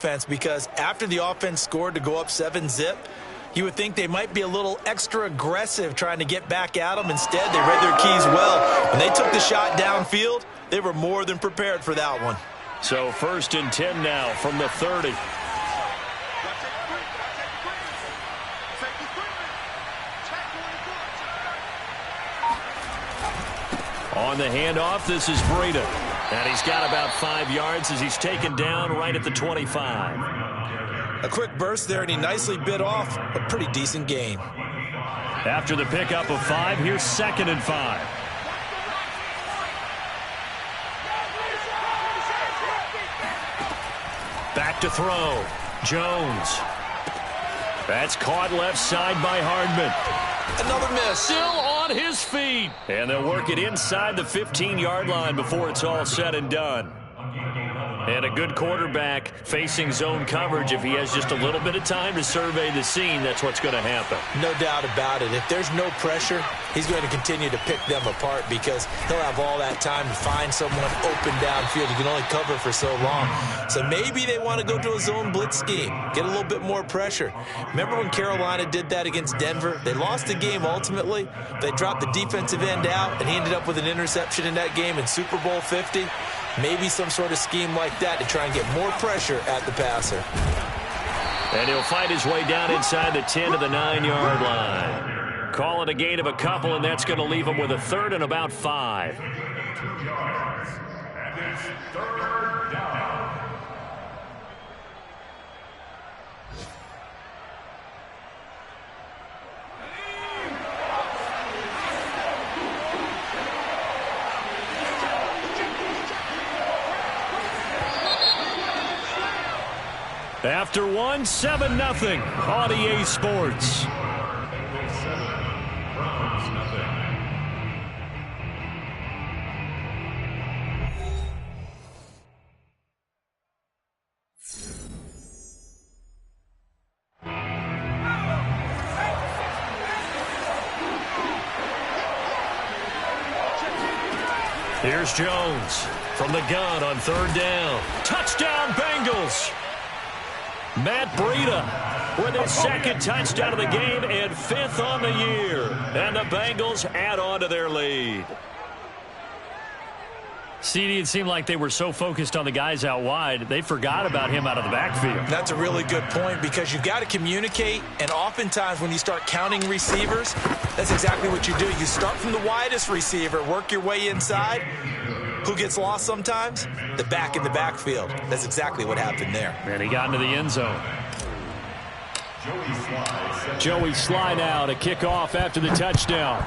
defense, because after the offense scored to go up 7-zip, you would think they might be a little extra aggressive trying to get back at them. Instead, they read their keys well. When they took the shot downfield, they were more than prepared for that one. So 1st and 10 now from the 30. On the handoff, this is Breida. And he's got about 5 yards as he's taken down right at the 25. A quick burst there, and he nicely bit off a pretty decent gain. After the pickup of 5, here's 2nd and 5. Back to throw. Jones. That's caught left side by Hardman. Another miss. Still on his feet. And they'll work it inside the 15-yard line before it's all said and done. And a good quarterback facing zone coverage. If he has just a little bit of time to survey the scene, that's what's going to happen. No doubt about it. If there's no pressure, he's going to continue to pick them apart because he'll have all that time to find someone open downfield. You can only cover for so long. So maybe they want to go to a zone blitz scheme, get a little bit more pressure. Remember when Carolina did that against Denver? They lost the game ultimately. They dropped the defensive end out, and he ended up with an interception in that game in Super Bowl 50. Maybe some sort of scheme like that to try and get more pressure at the passer. And he'll fight his way down inside the 10 to the 9-yard line. Call it a gain of a couple, and that's going to leave him with a 3rd and about 5. 2 yards. And it's 3rd down. After 1, 7-0 on EA Sports. Here's Jones from the gun on 3rd down. Touchdown, Bengals! Matt Breida with his 2nd touchdown of the game and 5th on the year. And the Bengals add on to their lead. CD, it seemed like they were so focused on the guys out wide, they forgot about him out of the backfield. That's a really good point because you've got to communicate, and oftentimes when you start counting receivers, that's exactly what you do. You start from the widest receiver, work your way inside. Who gets lost sometimes? The back in the backfield. That's exactly what happened there. And he got into the end zone. Joey Slye now to kick off after the touchdown.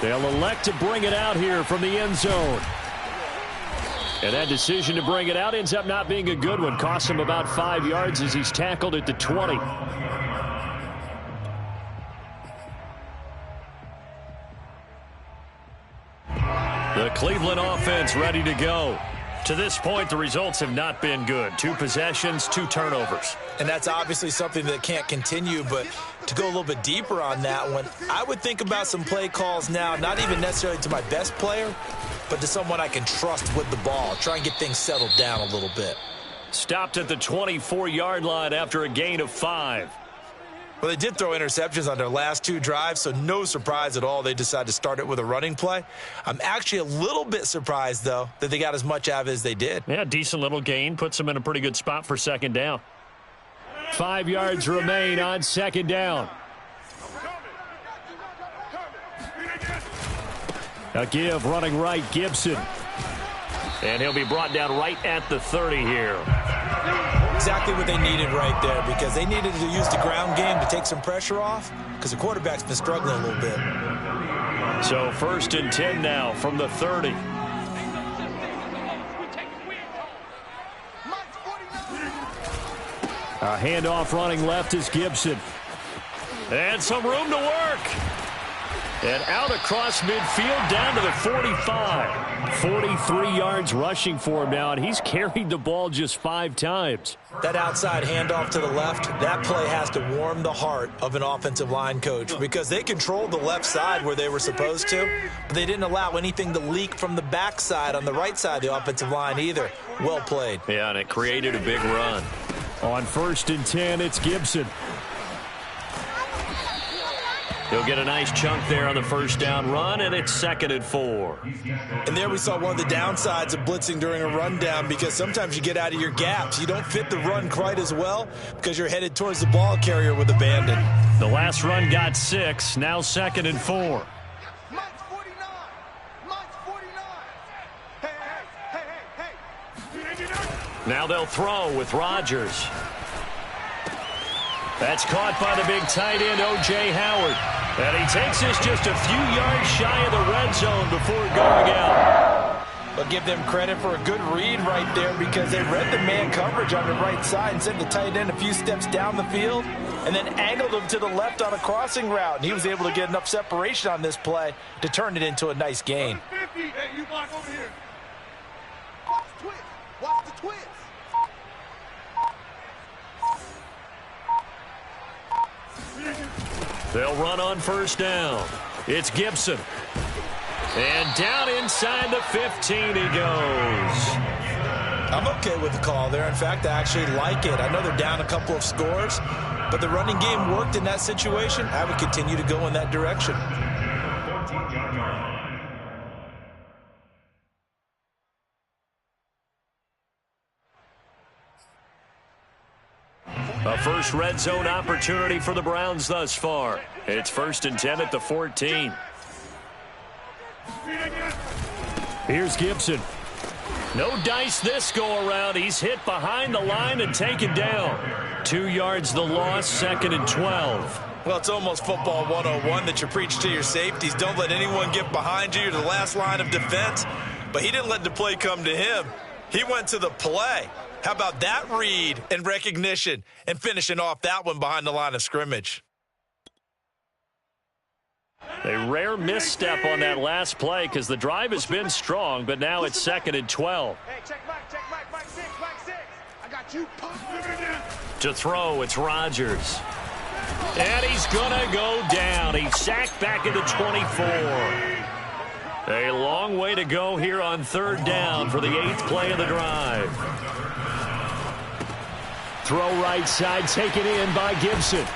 They'll elect to bring it out here from the end zone. And that decision to bring it out ends up not being a good one. Costs him about 5 yards as he's tackled at the 20. The Cleveland offense ready to go. To this point, the results have not been good. 2 possessions, 2 turnovers. And that's obviously something that can't continue, but to go a little bit deeper on that one, I would think about some play calls now, not even necessarily to my best player, but to someone I can trust with the ball. Try and get things settled down a little bit. Stopped at the 24-yard line after a gain of 5. Well, they did throw interceptions on their last 2 drives, so no surprise at all they decided to start it with a running play. I'm actually a little bit surprised, though, that they got as much out of it as they did. Yeah, decent little gain. Puts them in a pretty good spot for 2nd down. 5 yards remain on 2nd down. A give running right, Gibson. And he'll be brought down right at the 30 here. Exactly what they needed right there, because they needed to use the ground game to take some pressure off, because the quarterback's been struggling a little bit. So 1st and 10 now from the 30. A handoff running left is Gibson. And some room to work. And out across midfield down to the 45. 43 yards rushing for him now, and he's carried the ball just 5 times. That outside handoff to the left, that play has to warm the heart of an offensive line coach because they controlled the left side where they were supposed to, but they didn't allow anything to leak from the backside on the right side of the offensive line either. Well played. Yeah, and it created a big run. On 1st and 10, it's Gibson. He'll get a nice chunk there on the first down run, and it's 2nd and 4. And there we saw one of the downsides of blitzing during a rundown because sometimes you get out of your gaps. You don't fit the run quite as well because you're headed towards the ball carrier with abandon. The last run got 6, now 2nd and 4. Mike's 49. Mike's 49. Hey. Now they'll throw with Rodgers. That's caught by the big tight end, O.J. Howard. And he takes this just a few yards shy of the red zone before going out. But give them credit for a good read right there because they read the man coverage on the right side and sent the tight end a few steps down the field and then angled him to the left on a crossing route. And he was able to get enough separation on this play to turn it into a nice gain. Hey, you block over here. Watch the twist. Watch the twist. They'll run on 1st down. It's Gibson. And down inside the 15 he goes. I'm okay with the call there. In fact, I actually like it. I know they're down a couple of scores, but the running game worked in that situation. I would continue to go in that direction. A first red zone opportunity for the Browns thus far. It's 1st and 10 at the 14. Here's Gibson. No dice this go around. He's hit behind the line and taken down. 2 yards the loss, 2nd and 12. Well, it's almost football 101 that you preach to your safeties. Don't let anyone get behind you. You're the last line of defense. But he didn't let the play come to him. He went to the play. How about that read and recognition and finishing off that one behind the line of scrimmage? A rare misstep on that last play because the drive has been strong, but now it's 2nd and 12. Hey, check Mike 6. I got you. To throw, it's Rodgers. And he's going to go down. He's sacked back at the 24. A long way to go here on 3rd down for the 8th play of the drive. Throw right side, taken in by Gibson.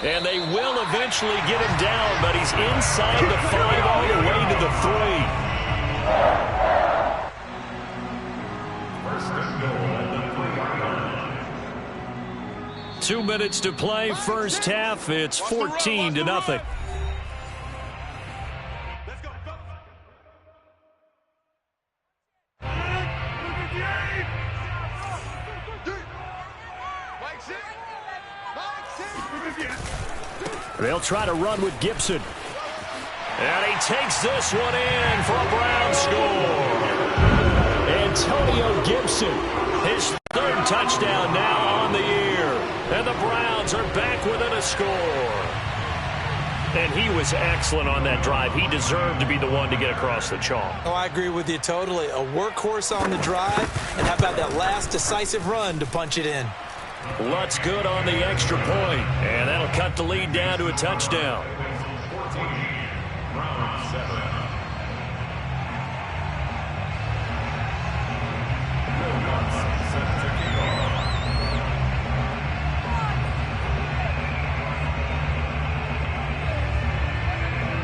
And they will eventually get him down, but he's inside the 5 all the way to the 3. 2 minutes to play, first half. It's 14-0. They'll try to run with Gibson. And he takes this one in for a Brown score. Antonio Gibson. His 3rd touchdown now on the year. And the Browns are back within a score. And he was excellent on that drive. He deserved to be the one to get across the chalk. Oh, I agree with you totally. A workhorse on the drive. And how about that last decisive run to punch it in? Lutz good on the extra point, and that'll cut the lead down to a touchdown.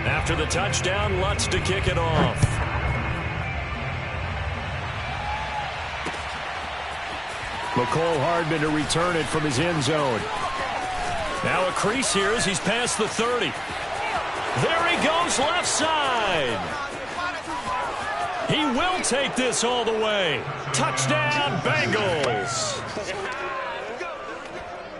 After the touchdown, Lutz to kick it off. McCole Hardman to return it from his end zone. Now a crease here as he's past the 30. There he goes left side. He will take this all the way. Touchdown, Bengals.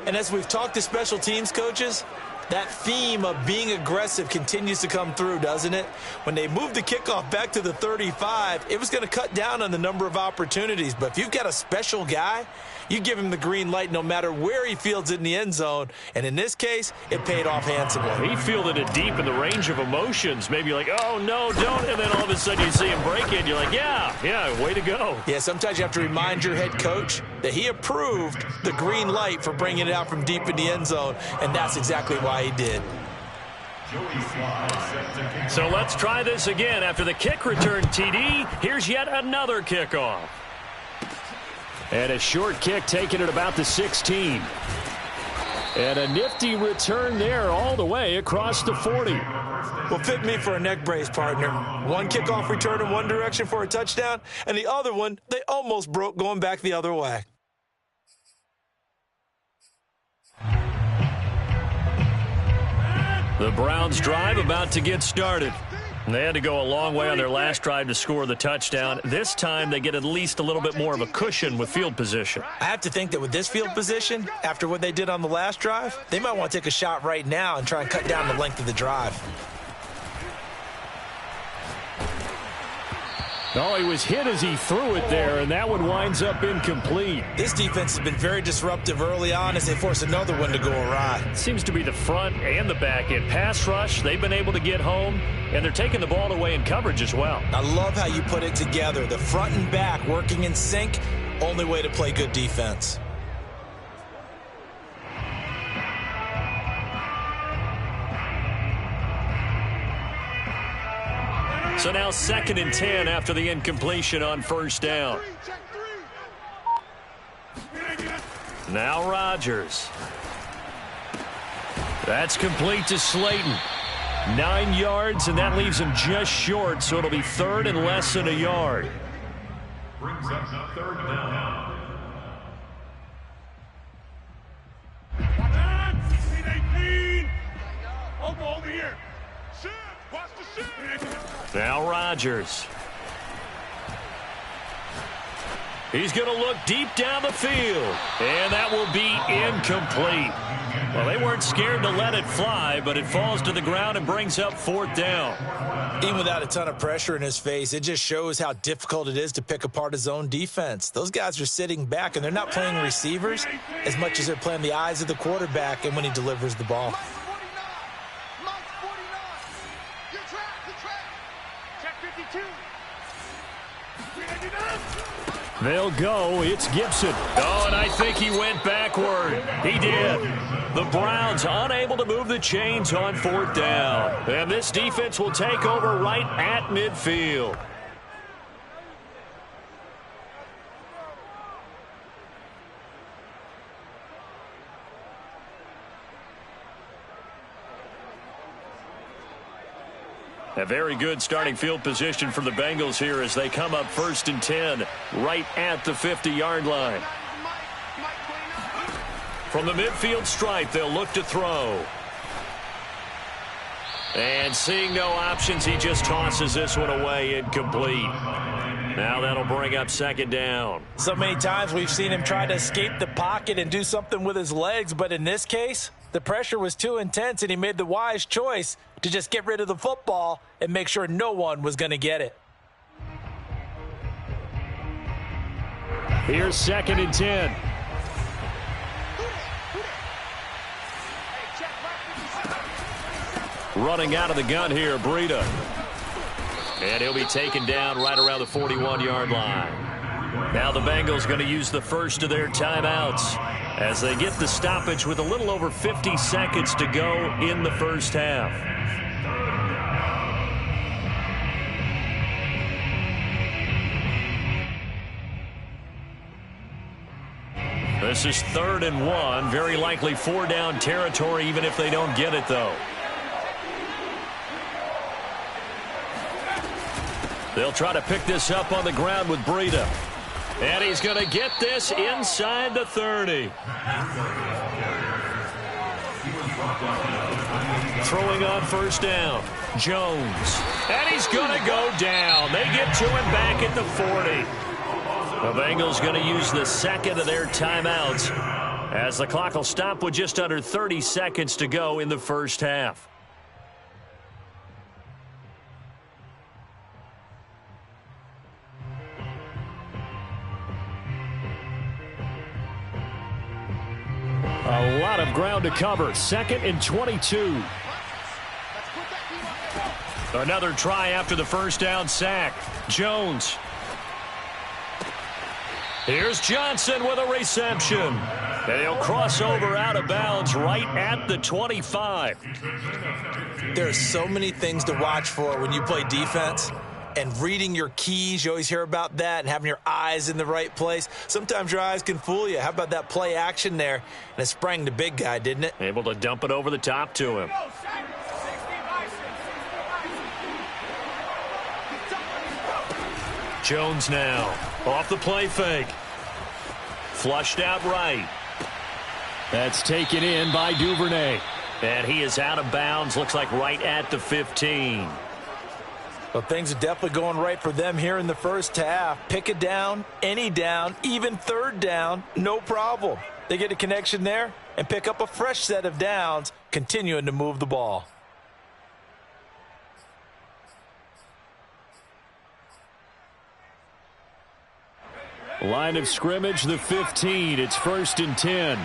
And as we've talked to special teams coaches, That theme of being aggressive continues to come through, doesn't it? When they moved the kickoff back to the 35, it was going to cut down on the number of opportunities. But if you've got a special guy, you give him the green light no matter where he fields it in the end zone. And in this case, it paid off handsomely. He fielded it deep in the range of emotions. Maybe like, oh, no, don't. And then all of a sudden you see him break it. You're like, yeah, way to go. Yeah, sometimes you have to remind your head coach that he approved the green light for bringing it out from deep in the end zone. And that's exactly why he did. So let's try this again. After the kick return TD, here's yet another kickoff. And a short kick taken at about the 16. And a nifty return there all the way across the 40. Well, fit me for a neck brace, partner. One kickoff return in one direction for a touchdown, and the other one, they almost broke going back the other way. The Browns drive about to get started. They had to go a long way on their last drive to score the touchdown. This time they get at least a little bit more of a cushion with field position. I have to think that with this field position, after what they did on the last drive, they might want to take a shot right now and try and cut down the length of the drive. Oh, he was hit as he threw it there, and that one winds up incomplete. This defense has been very disruptive early on as they force another one to go awry. Seems to be the front and the back end. Pass rush, they've been able to get home, and they're taking the ball away in coverage as well. I love how you put it together. The front and back working in sync, only way to play good defense. So now 2nd and 10 after the incompletion on first down. Now Rodgers. That's complete to Slayton. 9 yards, and that leaves him just short, so it'll be 3rd and less than a yard. Brings up 3rd down. Over here. Watch the shit. Now Rodgers. He's going to look deep down the field, and that will be incomplete. Well, they weren't scared to let it fly, but it falls to the ground and brings up 4th down. Even without a ton of pressure in his face, it just shows how difficult it is to pick apart his own defense. Those guys are sitting back, and they're not playing receivers as much as they're playing the eyes of the quarterback and when he delivers the ball. They'll go. It's Gibson. Oh, and I think he went backward. He did. The Browns unable to move the chains on 4th down. And this defense will take over right at midfield. A very good starting field position for the Bengals here as they come up 1st and 10 right at the 50-yard line. From the midfield stripe, they'll look to throw. And seeing no options, he just tosses this one away, incomplete. Now that'll bring up 2nd down. So many times we've seen him try to escape the pocket and do something with his legs, but in this case, the pressure was too intense and he made the wise choice to just get rid of the football and make sure no one was going to get it. Here's 2nd and 10. Running out of the gun here, Breida. And he'll be taken down right around the 41-yard line. Now the Bengals going to use the first of their timeouts as they get the stoppage with a little over 50 seconds to go in the first half. This is 3rd and 1. Very likely 4-down territory even if they don't get it, though. They'll try to pick this up on the ground with Breida. And he's going to get this inside the 30. Throwing on first down. Jones. And he's going to go down. They get to him back at the 40. The Bengals going to use the 2nd of their timeouts as the clock will stop with just under 30 seconds to go in the first half. A lot of ground to cover. 2nd and 22. Another try after the first down sack. Jones. Here's Johnson with a reception. And he'll cross over out of bounds right at the 25. There are so many things to watch for when you play defense. And reading your keys, you always hear about that, and having your eyes in the right place. Sometimes your eyes can fool you. How about that play action there? And it sprang the big guy, didn't it? Able to dump it over the top to him. Jones now off the play fake. Flushed out right. That's taken in by Duvernay. And he is out of bounds. Looks like right at the 15. Well, things are definitely going right for them here in the first half. Pick a down, any down, even third down, no problem. They get a connection there and pick up a fresh set of downs, continuing to move the ball. Line of scrimmage, the 15. It's 1st and 10.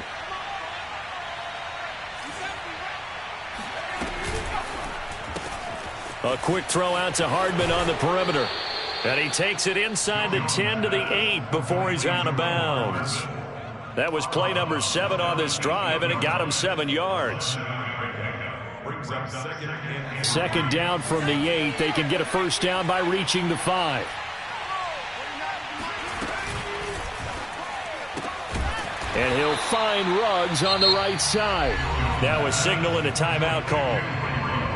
A quick throw out to Hardman on the perimeter. And he takes it inside the 10 to the 8 before he's out of bounds. That was play number 7 on this drive, and it got him 7 yards. Second down from the 8. They can get a first down by reaching the 5. And he'll find Ruggs on the right side. Now a signal and a timeout call,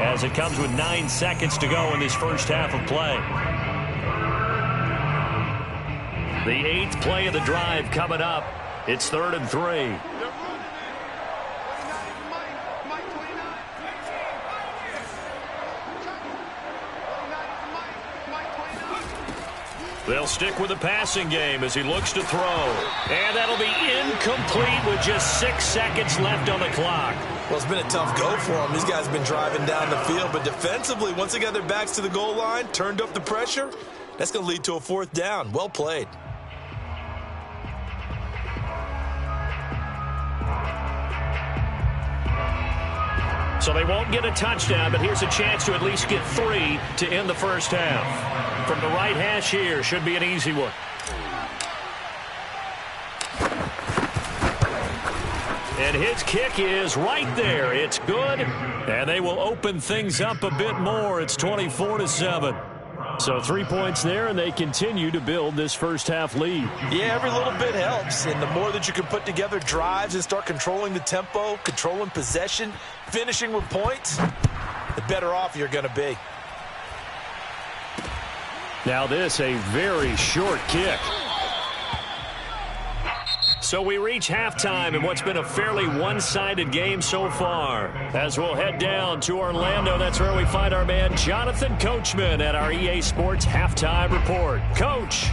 as it comes with 9 seconds to go in this first half of play. The 8th play of the drive coming up. It's 3rd and 3. They'll stick with the passing game as he looks to throw. And that'll be incomplete with just 6 seconds left on the clock. Well, it's been a tough go for them. These guys have been driving down the field. But defensively, once they got their backs to the goal line, turned up the pressure, that's going to lead to a 4th down. Well played. So they won't get a touchdown, but here's a chance to at least get 3 to end the first half. From the right hash here, should be an easy one. And his kick is right there. It's good, and they will open things up a bit more. It's 24-7. So 3 points there, and they continue to build this first half lead. Yeah, every little bit helps, and the more that you can put together drives and start controlling the tempo, controlling possession, finishing with points, the better off you're going to be. Now this, a very short kick. So we reach halftime in what's been a fairly one-sided game so far. As we'll head down to Orlando, that's where we find our man Jonathan Coachman at our EA Sports Halftime Report. Coach.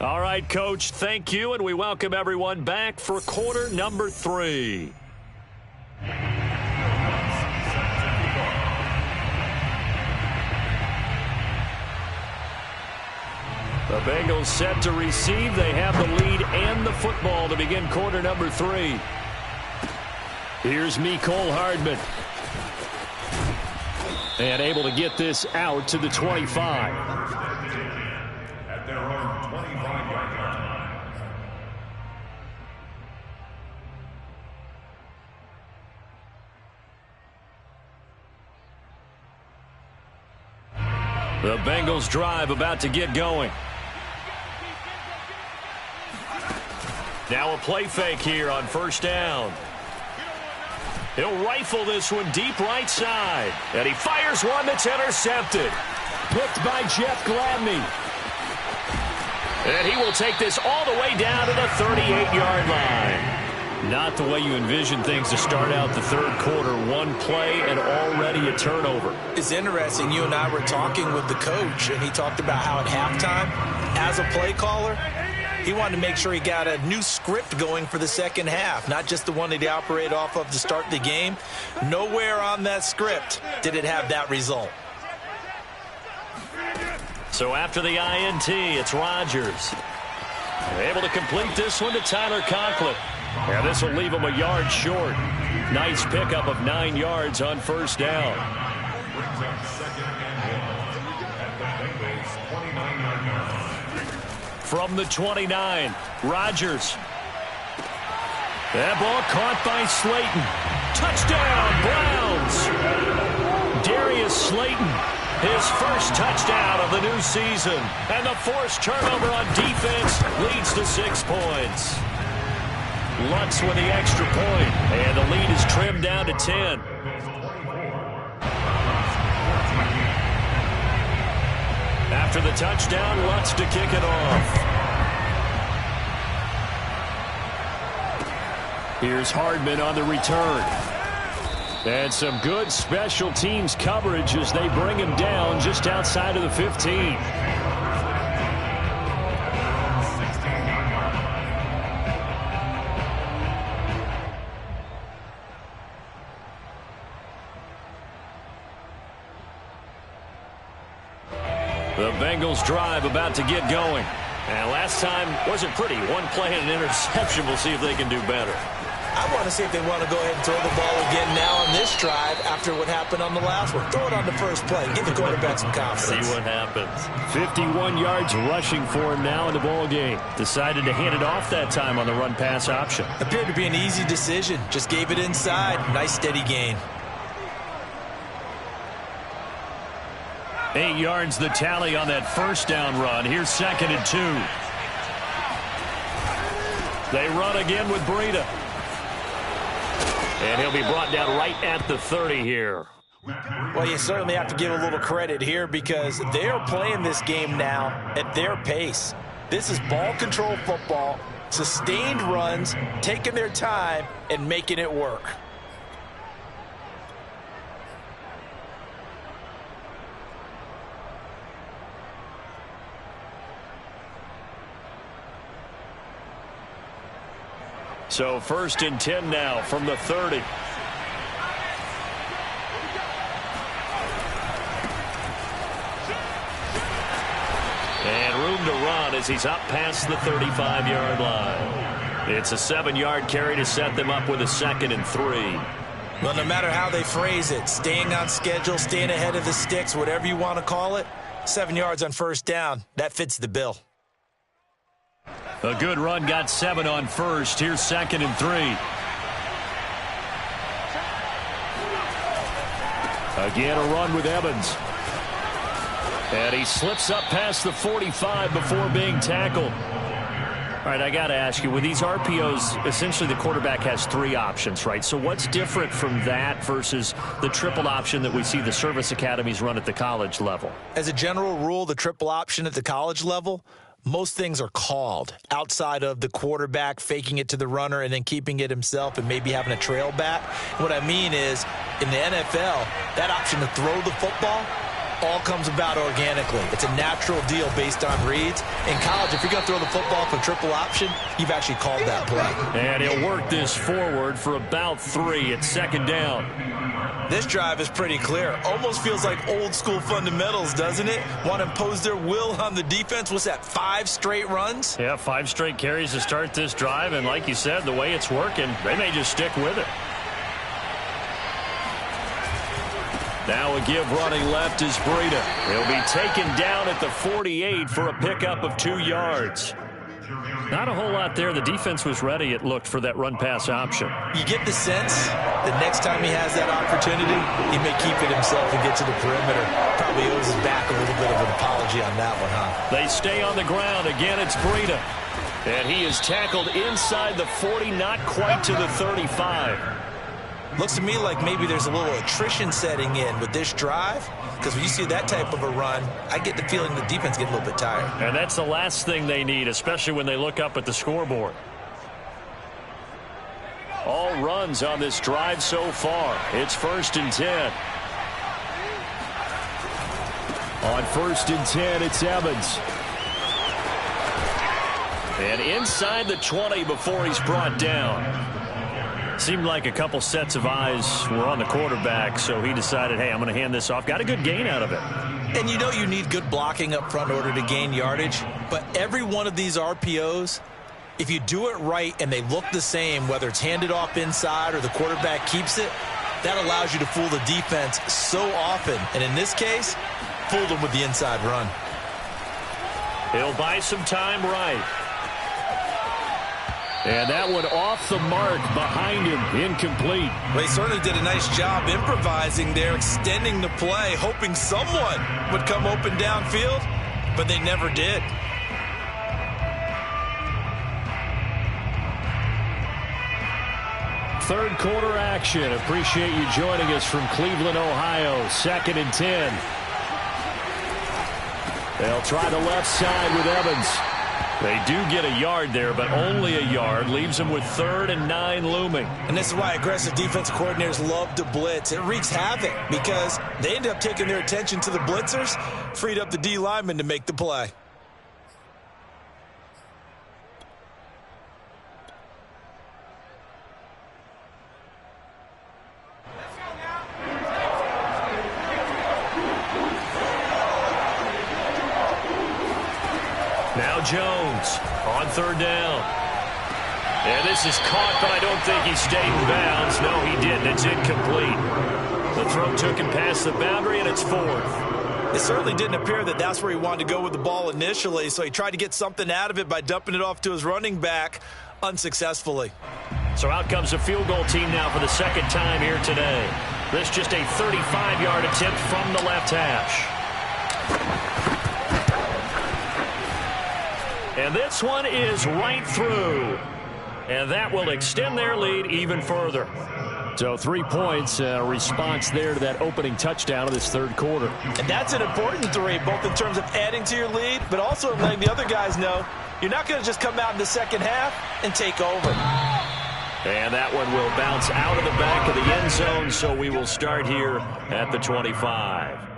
All right, Coach, thank you, and we welcome everyone back for quarter number 3. The Bengals set to receive. They have the lead and the football to begin quarter number 3. Here's Mecole Hardman. And able to get this out to the 25. The Bengals drive about to get going. Now a play fake here on first down. He'll rifle this one deep right side. And he fires one that's intercepted. picked by Jeff Gladney. And he will take this all the way down to the 38-yard line. Not the way you envision things to start out the third quarter. One play and already a turnover. It's interesting. You and I were talking with the coach, and he talked about how at halftime, as a play caller, he wanted to make sure he got a new script going for the second half, not just the one that he operated off of to start the game. Nowhere on that script did it have that result. So after the INT, it's Rodgers. Able to complete this one to Tyler Conklin. And this will leave him a yard short. Nice pickup of 9 yards on first down. From the 29, Rodgers. That ball caught by Slayton. Touchdown, Browns. Darius Slayton, his first touchdown of the new season. And the forced turnover on defense leads to 6 points. Lutz with the extra point, and the lead is trimmed down to 10. After the touchdown, Lutz to kick it off. Here's Hardman on the return. And some good special teams coverage as they bring him down just outside of the 15. The Bengals drive about to get going. And last time wasn't pretty. One play and an interception. We'll see if they can do better. I want to see if they want to go ahead and throw the ball again now on this drive after what happened on the last one. Throw it on the first play. Give the quarterback some confidence. See what happens. 51 yards rushing for him now in the ball game. Decided to hand it off that time on the run-pass option. Appeared to be an easy decision. Just gave it inside. Nice steady gain. 8 yards the tally on that first down run. Here's 2nd and 2. They run again with Breida. And he'll be brought down right at the 30 here. Well, you certainly have to give a little credit here because they are playing this game now at their pace. This is ball control football, sustained runs, taking their time, and making it work. So 1st and 10 now from the 30. And room to run as he's up past the 35-yard line. It's a 7-yard carry to set them up with a 2nd and 3. Well, no matter how they phrase it, staying on schedule, staying ahead of the sticks, whatever you want to call it, 7 yards on first down, that fits the bill. A good run, got 7 on first. Here's 2nd and 3. Again, a run with Evans. And he slips up past the 45 before being tackled. All right, I got to ask you, with these RPOs, essentially the quarterback has 3 options, right? So what's different from that versus the triple option that we see the service academies run at the college level? As a general rule, the triple option at the college level, most things are called outside of the quarterback faking it to the runner and then keeping it himself and maybe having a trail back. What I mean is, in the NFL, that option to throw the football all comes about organically. It's a natural deal based on reads. In college, if you're going to throw the football for triple option, you've actually called that play. And he'll work this forward for about 3 at 2nd down. This drive is pretty clear. Almost feels like old school fundamentals, doesn't it? Want to impose their will on the defense. What's that, 5 straight runs? Yeah, 5 straight carries to start this drive. And like you said, the way it's working, they may just stick with it. Now a give running left is Breida. He'll be taken down at the 48 for a pickup of 2 yards. Not a whole lot there. The defense was ready, it looked, for that run-pass option. You get the sense that next time he has that opportunity, he may keep it himself and get to the perimeter. Probably owes his back a little bit of an apology on that one, huh? They stay on the ground. Again, it's Breida. And he is tackled inside the 40, not quite to the 35. Looks to me like maybe there's a little attrition setting in with this drive, because when you see that type of a run, I get the feeling the defense gets a little bit tired. And that's the last thing they need, especially when they look up at the scoreboard. All runs on this drive so far. It's 1st and 10. On 1st and 10, it's Evans. And inside the 20 before he's brought down. Seemed like a couple sets of eyes were on the quarterback, so he decided, hey, I'm going to hand this off. Got a good gain out of it. And you know you need good blocking up front in order to gain yardage, but every one of these RPOs, if you do it right and they look the same, whether it's handed off inside or the quarterback keeps it, that allows you to fool the defense so often. And in this case, fooled them with the inside run. He'll buy some time right. And that one off the mark behind him, incomplete. Well, he certainly did a nice job improvising there, extending the play, hoping someone would come open downfield, but they never did. Third quarter action. Appreciate you joining us from Cleveland, Ohio. 2nd and 10. They'll try the left side with Evans. They do get a yard there, but only a yard. Leaves them with 3rd and 9 looming. And this is why aggressive defensive coordinators love to blitz. It wreaks havoc because they end up taking their attention to the blitzers, freed up the D lineman to make the play. Now Jones on 3rd down. And this is caught, but I don't think he stayed in bounds. No, he didn't. It's incomplete. The throw took him past the boundary, and it's 4th. It certainly didn't appear that that's where he wanted to go with the ball initially, so he tried to get something out of it by dumping it off to his running back unsuccessfully. So out comes a field goal team now for the 2nd time here today. This just a 35-yard attempt from the left hash. And this one is right through. And that will extend their lead even further. So 3 points, response there to that opening touchdown of this 3rd quarter. And that's an important 3, both in terms of adding to your lead, but also letting the other guys know you're not going to just come out in the second half and take over. And that one will bounce out of the back of the end zone, so we will start here at the 25.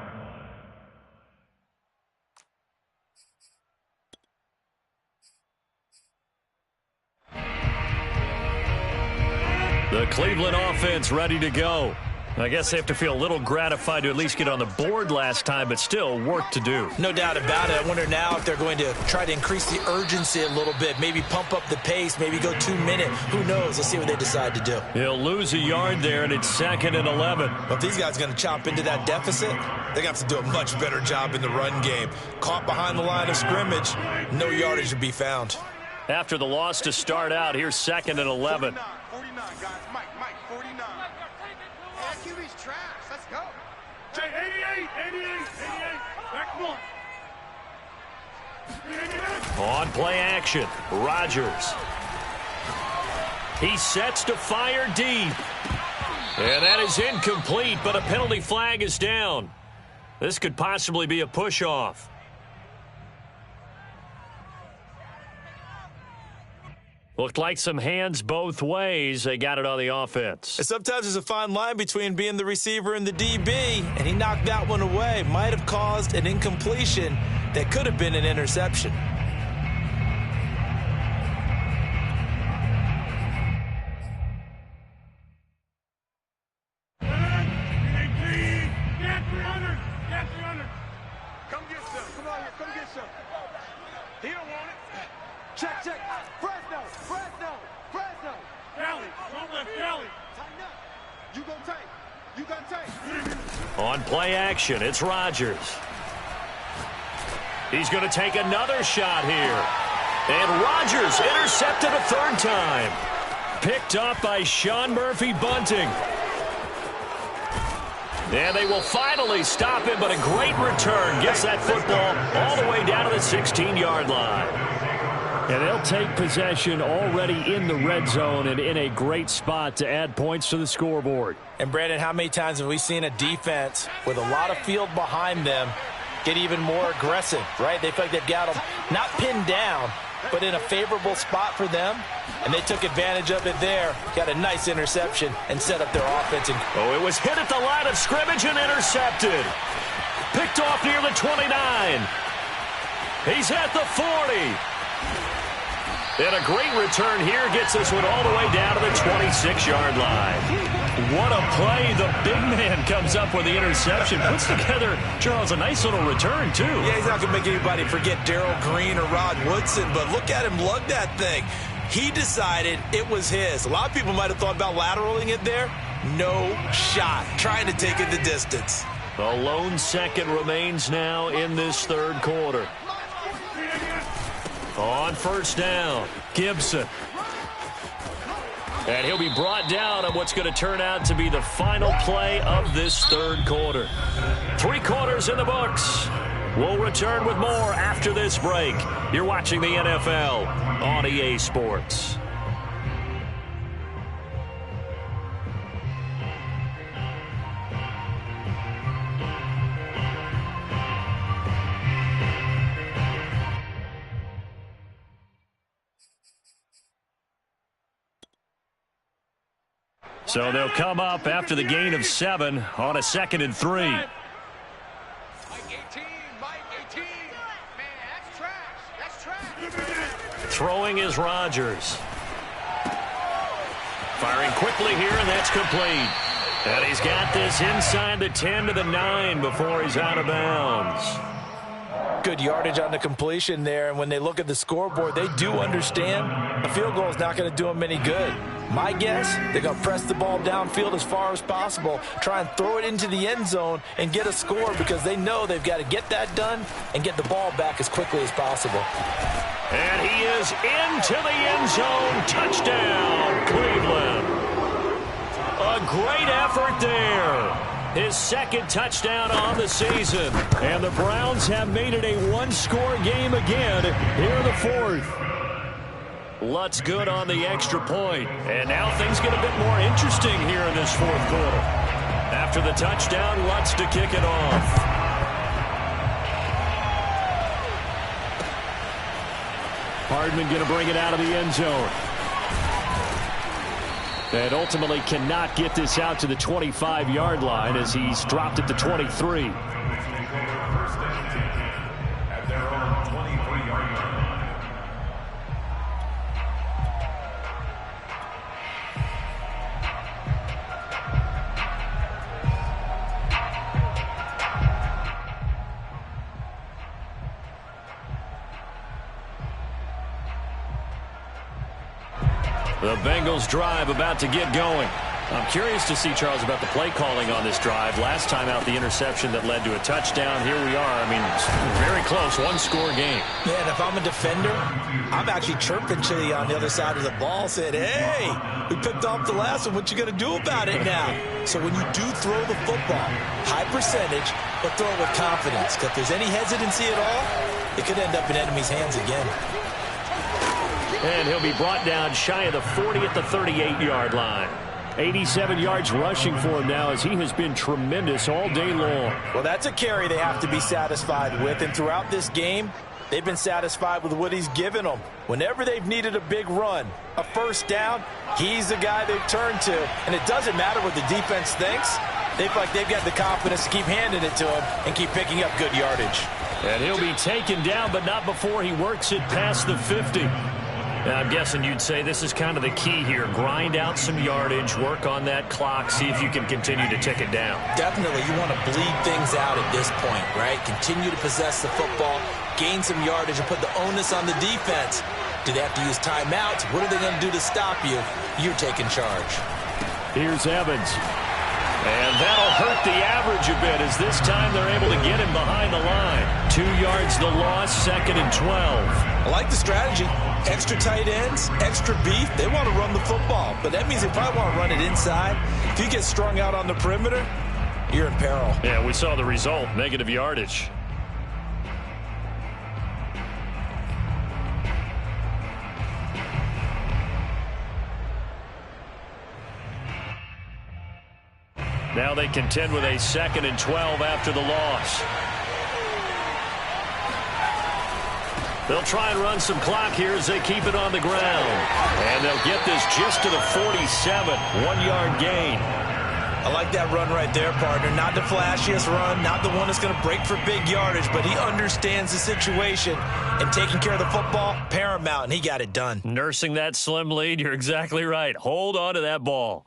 The Cleveland offense ready to go. I guess they have to feel a little gratified to at least get on the board last time, but still work to do. No doubt about it. I wonder now if they're going to try to increase the urgency a little bit, maybe pump up the pace, maybe go 2 minute. Who knows? Let's see what they decide to do. He'll lose a yard there, and it's 2nd and 11. But if these guys are going to chop into that deficit, they're going to have to do a much better job in the run game. Caught behind the line of scrimmage, no yardage to be found. After the loss to start out, here's 2nd and 11. 49, guys. Mike, 49. Hey, QB's trash. Let's go. Jay, 88. Back one. On play action, Rodgers. He sets to fire deep. And that is incomplete, but a penalty flag is down. This could possibly be a push-off. Looked like some hands both ways. They got it on the offense. And sometimes there's a fine line between being the receiver and the DB, and he knocked that one away. Might have caused an incompletion that could have been an interception. Come get some. Come on here. Come get some. He don't want it. Check. Fresno. Galley, don't left Galley. Tighten up. You gonna take. On play action, it's Rodgers. He's going to take another shot here. And Rodgers intercepted a 3rd time. Picked up by Sean Murphy-Bunting. And they will finally stop him, but a great return. Gets that football all the way down to the 16-yard line. And they'll take possession already in the red zone and in a great spot to add points to the scoreboard. And, Brandon, how many times have we seen a defense with a lot of field behind them get even more aggressive, right? They feel like they've got them not pinned down, but in a favorable spot for them, and they took advantage of it there. Got a nice interception and set up their offense. Oh, it was hit at the line of scrimmage and intercepted. Picked off near the 29. He's at the 40. And a great return here gets this one all the way down to the 26-yard line. What a play. The big man comes up with the interception. Puts together, Charles, a nice little return, too. Yeah, he's not going to make anybody forget Darrell Green or Rod Woodson, but look at him lug that thing. He decided it was his. A lot of people might have thought about lateraling it there. No shot. Trying to take it the distance. A lone second remains now in this third quarter. On first down, Gibson. And he'll be brought down on what's going to turn out to be the final play of this third quarter. 3 quarters in the books. We'll return with more after this break. You're watching the NFL on EA Sports. So they'll come up after the gain of 7 on a 2nd and 3. Mike 18, Mike 18. Man, that's trash. That's trash. Throwing is Rodgers. Firing quickly here, and that's complete. And he's got this inside the 10 to the 9 before he's out of bounds. Good yardage on the completion there, and when they look at the scoreboard, they do understand a field goal is not going to do them any good. My guess, they're going to press the ball downfield as far as possible, try and throw it into the end zone and get a score because they know they've got to get that done and get the ball back as quickly as possible. And he is into the end zone. Touchdown, Cleveland. A great effort there. His 2nd touchdown on the season. And the Browns have made it a 1-score game again here in the 4th. Lutz good on the extra point. And now things get a bit more interesting here in this 4th quarter. After the touchdown, Lutz to kick it off. Hardman going to bring it out of the end zone. And ultimately cannot get this out to the 25-yard line as he's dropped at the 23. At their own 23-yard line. The Bengals drive about to get going. I'm curious to see, Charles, about the play calling on this drive. Last time out, the interception that led to a touchdown. Here we are. I mean, very close, 1-score game. Yeah, and if I'm a defender, I'm actually chirping to you on the other side of the ball, saying, hey, we picked off the last one. What you going to do about it now? So when you do throw the football, high percentage, but throw it with confidence. Because if there's any hesitancy at all, it could end up in enemy's hands again. And he'll be brought down shy of the 40 at the 38-yard line. 87 yards rushing for him now as he has been tremendous all day long. Well, that's a carry they have to be satisfied with. And throughout this game, they've been satisfied with what he's given them. Whenever they've needed a big run, a first down, he's the guy they've turned to. And it doesn't matter what the defense thinks. They feel like they've got the confidence to keep handing it to him and keep picking up good yardage. And he'll be taken down, but not before he works it past the 50. Now, I'm guessing you'd say this is kind of the key here. Grind out some yardage, work on that clock, see if you can continue to tick it down. Definitely, you want to bleed things out at this point, right? Continue to possess the football, gain some yardage, and put the onus on the defense. Do they have to use timeouts? What are they going to do to stop you? You're taking charge. Here's Evans. And that'll hurt the average a bit as this time they're able to get him behind the line. 2 yards the loss, 2nd and 12. I like the strategy. Extra tight ends, extra beef. They want to run the football, but that means they probably want to run it inside. If you get strung out on the perimeter, you're in peril. Yeah, we saw the result, negative yardage. Now they contend with a 2nd and 12 after the loss. They'll try and run some clock here as they keep it on the ground. And they'll get this just to the 47, 1-yard gain. I like that run right there, partner. Not the flashiest run, not the one that's going to break for big yardage, but he understands the situation, and taking care of the football, paramount, and he got it done. Nursing that slim lead, you're exactly right. Hold on to that ball.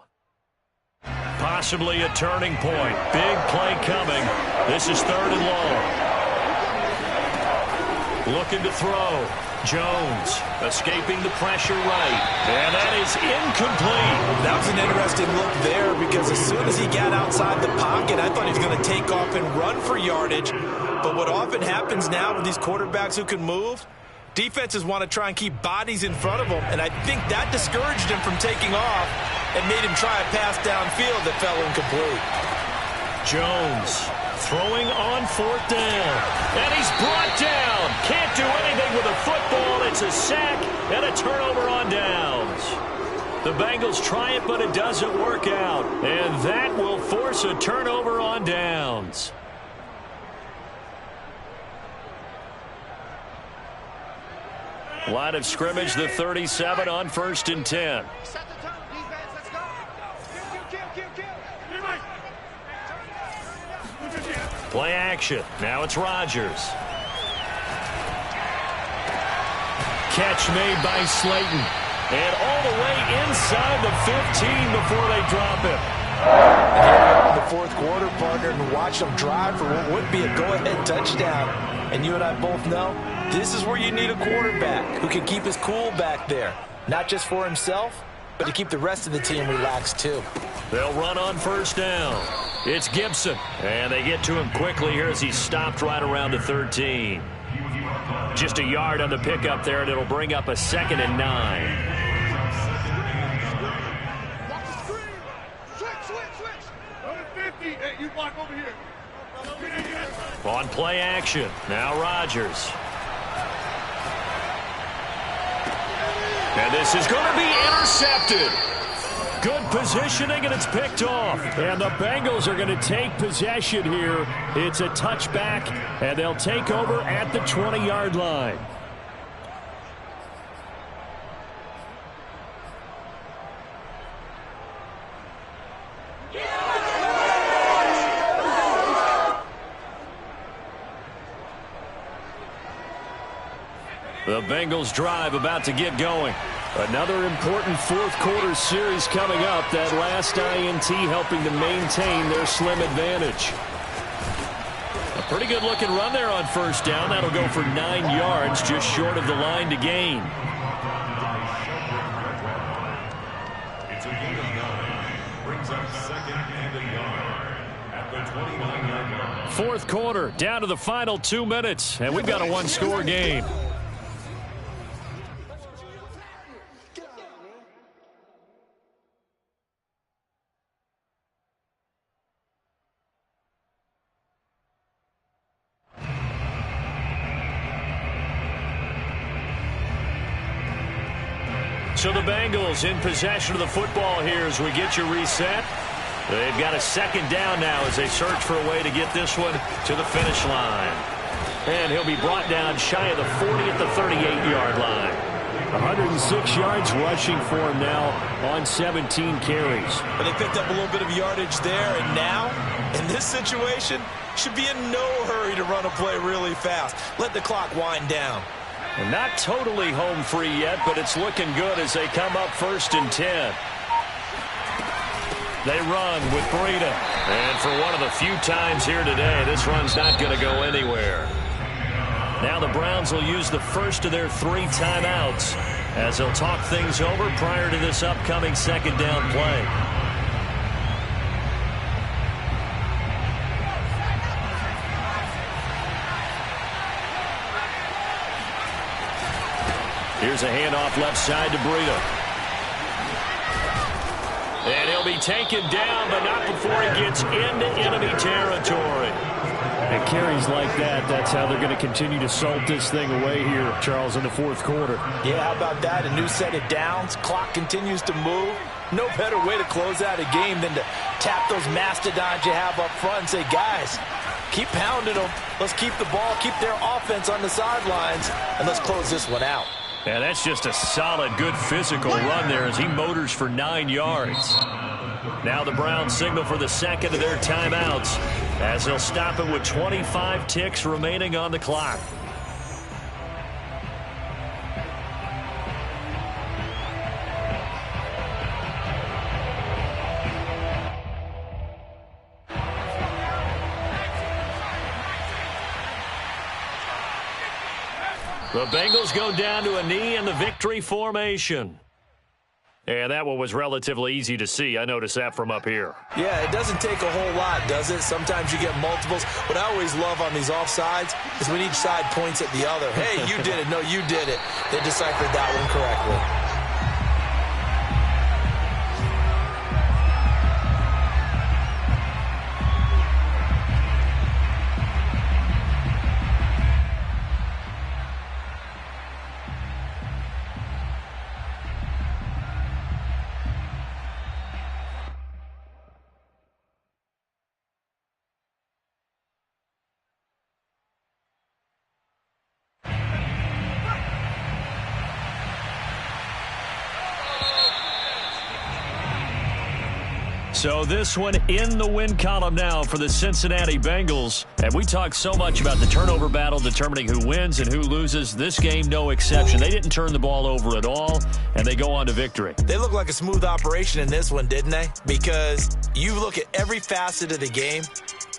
Possibly a turning point. Big play coming. This is 3rd and long. Looking to throw. Jones escaping the pressure right. And that is incomplete. That was an interesting look there because as soon as he got outside the pocket, I thought he was going to take off and run for yardage. But what often happens now with these quarterbacks who can move, defenses want to try and keep bodies in front of them. And I think that discouraged him from taking off and made him try a pass downfield that fell incomplete. Jones throwing on 4th down. And he's brought down. Can't do anything with a football. It's a sack and a turnover on downs. The Bengals try it, but it doesn't work out. And that will force a turnover on downs. Line of scrimmage, the 37 on 1st and 10. Set the tone, defense. Let's go. Kill. Play action. Now it's Rodgers. Catch made by Slayton. And all the way inside the 15 before they drop him. And here we are in the 4th quarter, partner, and watch them drive for what would be a go-ahead touchdown. And you and I both know this is where you need a quarterback who can keep his cool back there. Not just for himself, but to keep the rest of the team relaxed too. They'll run on 1st down. It's Gibson. And they get to him quickly here as he's stopped right around the 13. Just a yard on the pickup there, and it'll bring up a 2nd and 9. Hey, you block over here. On play action. Now Rodgers. And this is going to be intercepted. Good positioning, and it's picked off. And the Bengals are going to take possession here. It's a touchback, and they'll take over at the 20-yard line. The Bengals drive about to get going. Another important 4th quarter series coming up. That last INT helping to maintain their slim advantage. A pretty good looking run there on 1st down. That'll go for 9 yards, just short of the line to gain. It's a gain of 9. Brings up 2nd and a yard at the 29-yard line. 4th quarter, down to the final 2 minutes, and we've got a 1-score game. So the Bengals in possession of the football here as we get you reset. They've got a 2nd down now as they search for a way to get this one to the finish line. And he'll be brought down shy of the 40 at the 38-yard line. 106 yards rushing for him now on 17 carries. But they picked up a little bit of yardage there, and now, in this situation, should be in no hurry to run a play really fast. Let the clock wind down. And not totally home free yet, but it's looking good as they come up 1st and 10. They run with Breida. And for one of the few times here today, this run's not going to go anywhere. Now the Browns will use the first of their 3 timeouts as they'll talk things over prior to this upcoming 2nd down play. Here's a handoff left side to Breida. And he'll be taken down, but not before he gets into enemy territory. And carries like that, that's how they're going to continue to salt this thing away here, Charles, in the fourth quarter. Yeah, how about that? A new set of downs. Clock continues to move. No better way to close out a game than to tap those mastodons you have up front and say, guys, keep pounding them. Let's keep the ball, keep their offense on the sidelines, and let's close this one out. Yeah, that's just a solid, good physical run there as he motors for 9 yards. Now the Browns signal for the second of their timeouts as they'll stop it with 25 ticks remaining on the clock. The Bengals go down to a knee in the victory formation. And that one was relatively easy to see. I noticed that from up here. Yeah, it doesn't take a whole lot, does it? Sometimes you get multiples. What I always love on these offsides is when each side points at the other. Hey, you did it. No, you did it. They deciphered that one correctly. So this one in the win column now for the Cincinnati Bengals. And we talked so much about the turnover battle determining who wins and who loses. This game, no exception. They didn't turn the ball over at all, and they go on to victory. They look like a smooth operation in this one, didn't they? Because you look at every facet of the game,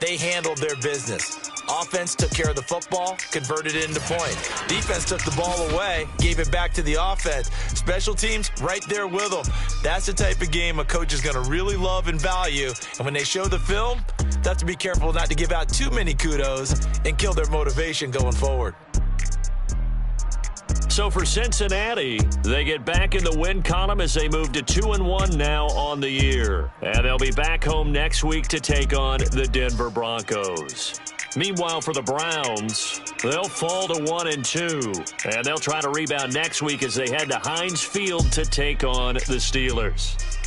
they handled their business. Offense took care of the football, converted it into points. Defense took the ball away, gave it back to the offense. Special teams, right there with them. That's the type of game a coach is going to really love and value. And when they show the film, they have to be careful not to give out too many kudos and kill their motivation going forward. So for Cincinnati, they get back in the win column as they move to 2-1 now on the year. And they'll be back home next week to take on the Denver Broncos. Meanwhile, for the Browns, they'll fall to 1-2. And they'll try to rebound next week as they head to Heinz Field to take on the Steelers.